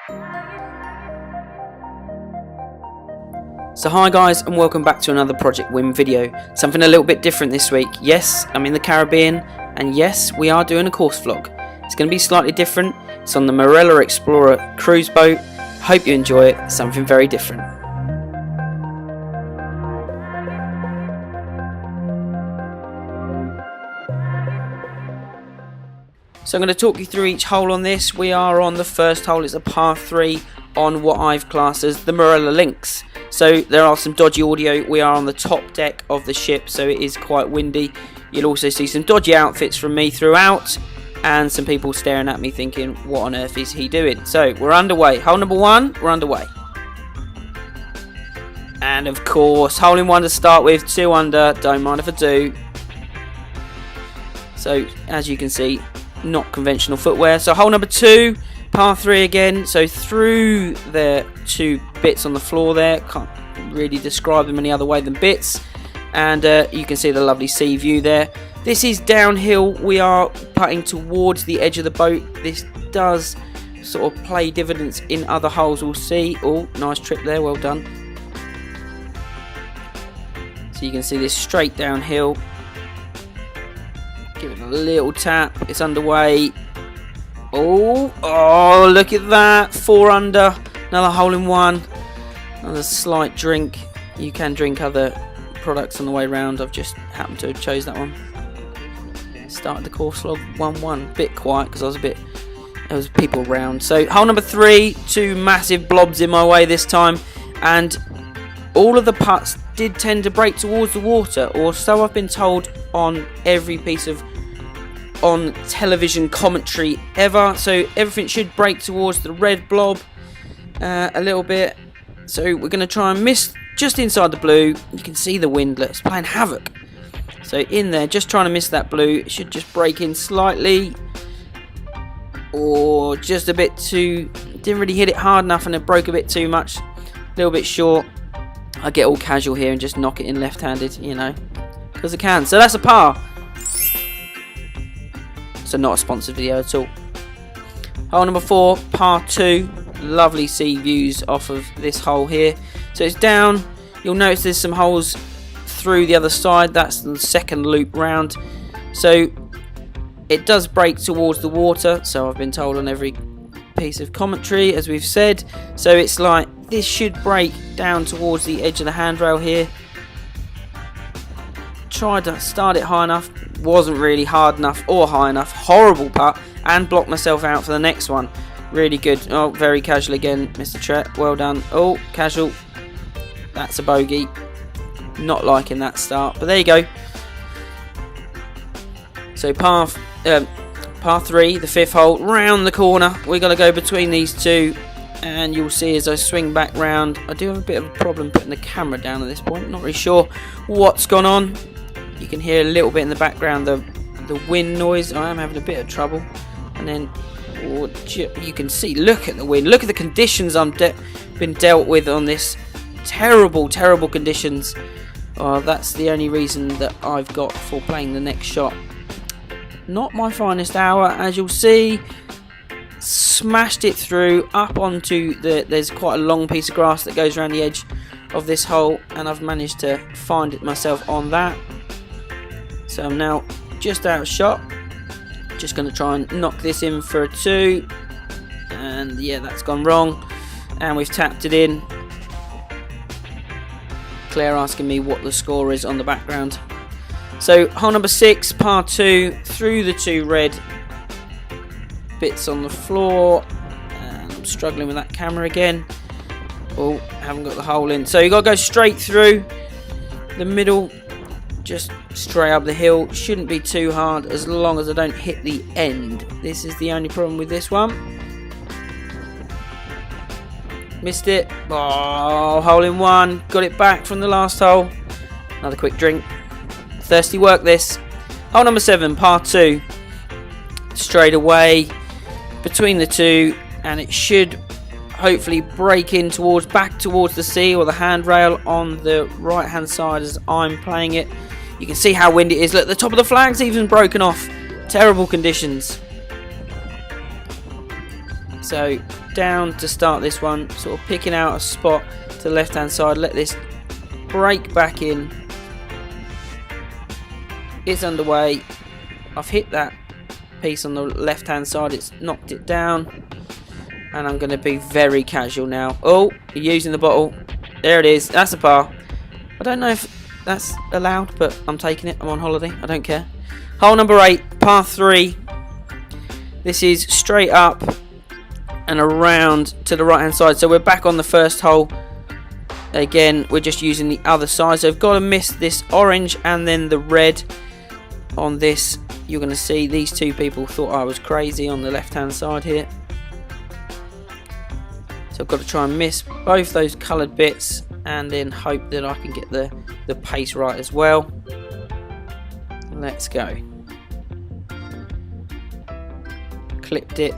So hi guys, and welcome back to another Projectwin video. Something a little bit different this week. Yes, I'm in the Caribbean, and yes, we are doing a course vlog. It's going to be slightly different. It's on the Marella Explorer cruise boat. Hope you enjoy it. Something very different. So I'm going to talk you through each hole on this. We are on the first hole. It's a par 3 on what I've classed as the Marella links. So there are some dodgy audio. We are on the top deck of the ship, so it is quite windy. You'll also see some dodgy outfits from me throughout, and some people staring at me thinking, what on earth is he doing? So we're underway. Hole number 1, we're underway. And of course, hole in 1 to start with, 2 under, don't mind if I do. So as you can see, not conventional footwear. So hole number 2, par 3 again. So through the 2 bits on the floor there, can't really describe them any other way than bits. And you can see the lovely sea view there. This is downhill. We are putting towards the edge of the boat. This does sort of play dividends in other holes. We'll see. Oh, nice trip there. Well done. So you can see this straight downhill. Give it a little tap. It's underway. Oh, look at that. 4 under. Another hole in 1. Another slight drink. You can drink other products on the way round. I've just happened to have chose that one. Started the course log 1-1. Bit quiet because there was people around. So hole number 3. 2 massive blobs in my way this time. And all of the putts did tend to break towards the water, or so I've been told on every piece of on television commentary ever. So everything should break towards the red blob a little bit. So we're going to try and miss just inside the blue. You can see the wind, it's playing havoc. So in there, just trying to miss that blue. It should just break in slightly, or just a bit too, didn't really hit it hard enough and it broke a bit too much, a little bit short. I get all casual here and just knock it in left-handed, you know, because I can. So that's a par. So not a sponsored video at all. Hole number 4, par 2. Lovely sea views off of this hole here. So it's down. You'll notice there's some holes through the other side. That's the second loop round. So it does break towards the water. So I've been told on every piece of commentary, as we've said. So it's like this should break down towards the edge of the handrail here. Tried to start it high enough, wasn't really hard enough or high enough. Horrible putt, and blocked myself out for the next one. Really good. Oh, very casual again, Mr. Trett. Well done. Oh, casual. That's a bogey. Not liking that start, but there you go. So par 3, the 5th hole, round the corner. We're going to go between these two, and you'll see as I swing back round. I do have a bit of a problem putting the camera down at this point. Not really sure what's gone on. You can hear a little bit in the background the wind noise. I am having a bit of trouble. And then you can see, look at the wind. Look at the conditions I'm been dealt with on this. Terrible, terrible conditions. That's the only reason that I've got for playing the next shot. Not my finest hour, as you'll see. Smashed it through up onto there's quite a long piece of grass that goes around the edge of this hole, and I've managed to find it myself on that. So I'm now just out of shot. Just going to try and knock this in for a 2, and yeah, that's gone wrong, and we've tapped it in. Claire asking me what the score is on the background. So hole number 6, par 2, through the 2 red bits on the floor, and I'm struggling with that camera again. Oh, haven't got the hole in. So you got to go straight through the middle, just straight up the hill. Shouldn't be too hard as long as I don't hit the end. This is the only problem with this one. Missed it. Oh, hole in 1. Got it back from the last hole. Another quick drink. Thirsty work this. Hole number 7, par 2. Straight away between the 2, and it should hopefully break in back towards the sea or the handrail on the right hand side as I'm playing it. You can see how windy it is. Look, the top of the flag's even broken off. Terrible conditions. So down to start this one, sort of picking out a spot to the left hand side, let this break back in. It's underway. I've hit that piece on the left hand side, it's knocked it down, and I'm going to be very casual now. Oh, you're using the bottle. There it is, that's a par. I don't know if that's allowed, but I'm taking it. I'm on holiday, I don't care. Hole number 8, par 3. This is straight up and around to the right hand side, so we're back on the first hole. Again, we're just using the other side, so I've got to miss this orange and then the red on this. You're going to see these two people thought I was crazy on the left hand side here, so I've got to try and miss both those coloured bits and then hope that I can get the pace right as well. Let's go. Clipped it,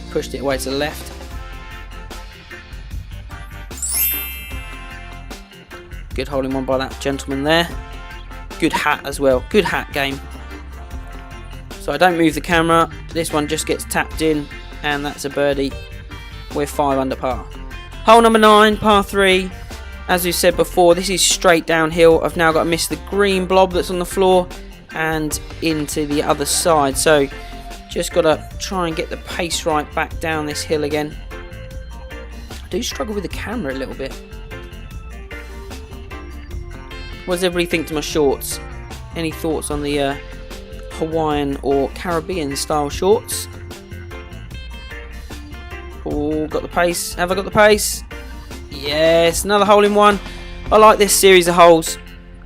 pushed it away to the left. Good holding one by that gentleman there. Good hat as well. Good hat game. So I don't move the camera. This one just gets tapped in, and that's a birdie. We're 5 under par. Hole number 9, par 3. As we said before, this is straight downhill. I've now got to miss the green blob that's on the floor and into the other side. So just got to try and get the pace right back down this hill again. I do struggle with the camera a little bit. What does everybody think to my shorts? Any thoughts on the Hawaiian or Caribbean style shorts? Oh, got the pace. Have I got the pace? Yes, another hole in one. I like this series of holes.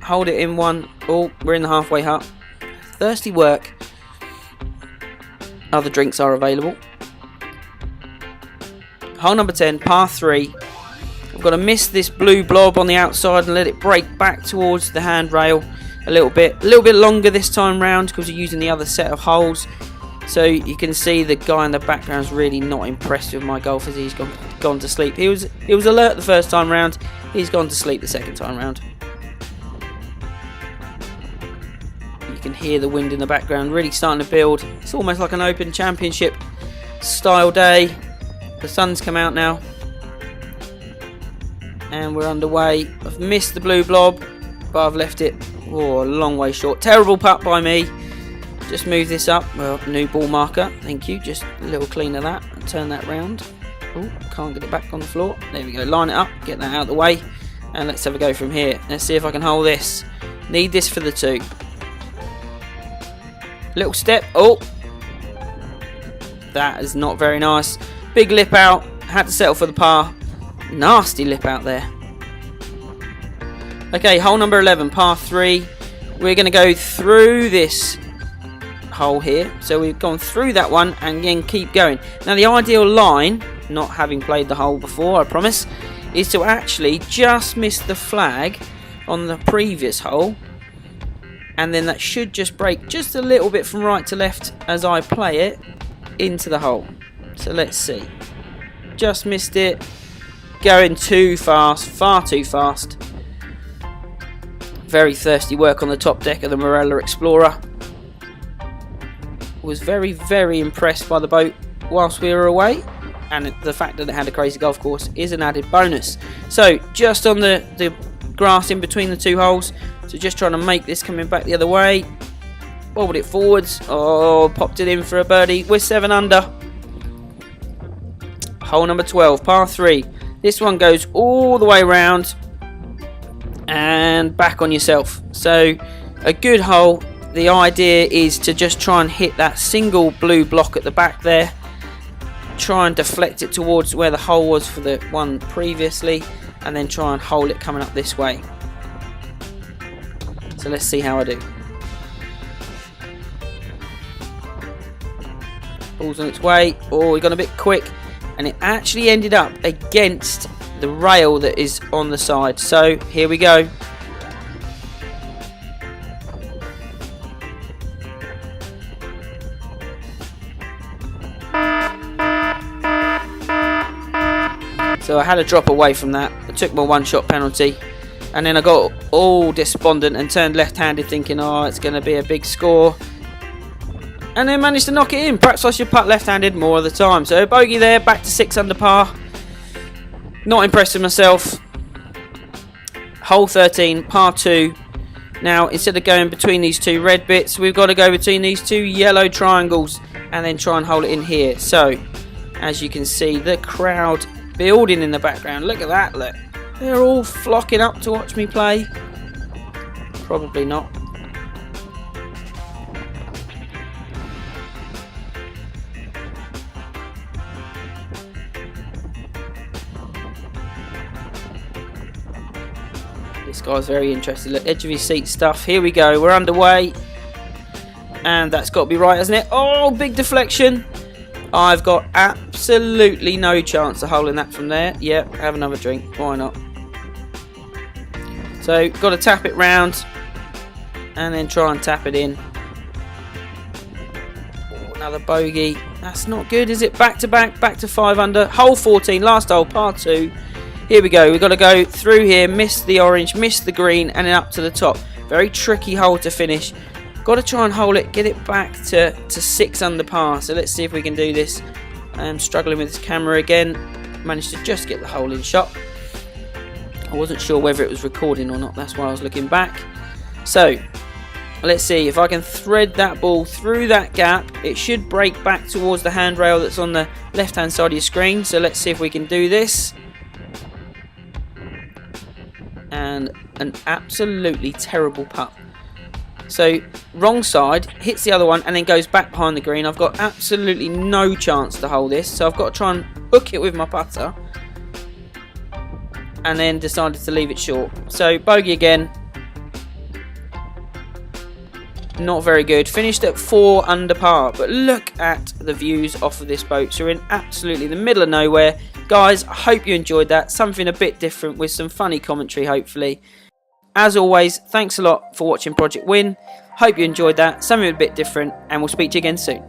Hold it in one. Oh, we're in the halfway hut. Thirsty work. Other drinks are available. Hole number 10, par 3. I've got to miss this blue blob on the outside and let it break back towards the handrail a little bit longer this time round because we're using the other set of holes. So you can see the guy in the background is really not impressed with my golf as he's gone to sleep. He was alert the first time round. He's gone to sleep the second time round. You can hear the wind in the background really starting to build. It's almost like an Open Championship style day. The sun's come out now and we're underway. I've missed the blue blob, but I've left it a long way short. Terrible putt by me. Just move this up. Well, new ball marker, thank you. Just a little clean of that and turn that round. Oh, can't get it back on the floor. There we go, line it up, get that out of the way, and let's have a go from here. Let's see if I can hold this. Need this for the 2. Little step. Oh, that is not very nice. Big lip out. Had to settle for the par. Nasty lip out there. Okay, hole number 11, par 3. We're going to go through this hole here. So we've gone through that one and then keep going. Now the ideal line, not having played the hole before, I promise, is to actually just miss the flag on the previous hole. And then that should just break just a little bit from right to left as I play it into the hole. So let's see. Just missed it. Going too fast, far too fast. Very thirsty work on the top deck of the Marella Explorer. Was very, very impressed by the boat whilst we were away. And the fact that it had a crazy golf course is an added bonus. So just on the grass in between the 2 holes. So just trying to make this coming back the other way. Bobbled it forwards. Oh, popped it in for a birdie. We're 7 under. Hole number 12, par 3. This one goes all the way around and back on yourself. So a good hole. The idea is to just try and hit that single blue block at the back there. Try and deflect it towards where the hole was for the one previously, and then try and hold it coming up this way. So let's see how I do. Ball's on its way. Oh, we got a bit quick, and it actually ended up against the rail that is on the side. So here we go. So I had a drop away from that. I took my 1-shot penalty, and then I got all despondent and turned left-handed thinking, oh, it's going to be a big score. and then managed to knock it in. Perhaps I should putt left-handed more of the time. So bogey there, back to 6 under par. Not impressed with myself. Hole 13, par 2. Now, instead of going between these two red bits, we've got to go between these two yellow triangles and then try and hold it in here. So, as you can see, the crowd building in the background. Look at that, look. They're all flocking up to watch me play. Probably not. This guy's very interested. Look, edge of his seat stuff. Here we go. We're underway. And that's got to be right, hasn't it? Oh, big deflection. I've got absolutely no chance of holding that from there. Yep, have another drink. Why not? So, got to tap it round. And then try and tap it in. Oh, another bogey. That's not good, is it? Back to back. Back to 5 under. Hole 14. Last hole, par 2. Here we go, we've got to go through here, miss the orange, miss the green, and then up to the top. Very tricky hole to finish. Got to try and hold it, get it back to 6 under par. So let's see if we can do this. I am struggling with this camera again. Managed to just get the hole in shot. I wasn't sure whether it was recording or not, that's why I was looking back. So, let's see if I can thread that ball through that gap. It should break back towards the handrail that's on the left-hand side of your screen. So let's see if we can do this. And an absolutely terrible putt. So wrong side, hits the other one and then goes back behind the green. I've got absolutely no chance to hold this, so I've got to try and hook it with my putter, and then decided to leave it short. So bogey again, not very good. Finished at 4 under par, but look at the views off of this boat. So we're in absolutely the middle of nowhere. Guys, I hope you enjoyed that. Something a bit different with some funny commentary, hopefully. As always, thanks a lot for watching Project Win. Hope you enjoyed that. Something a bit different, and we'll speak to you again soon.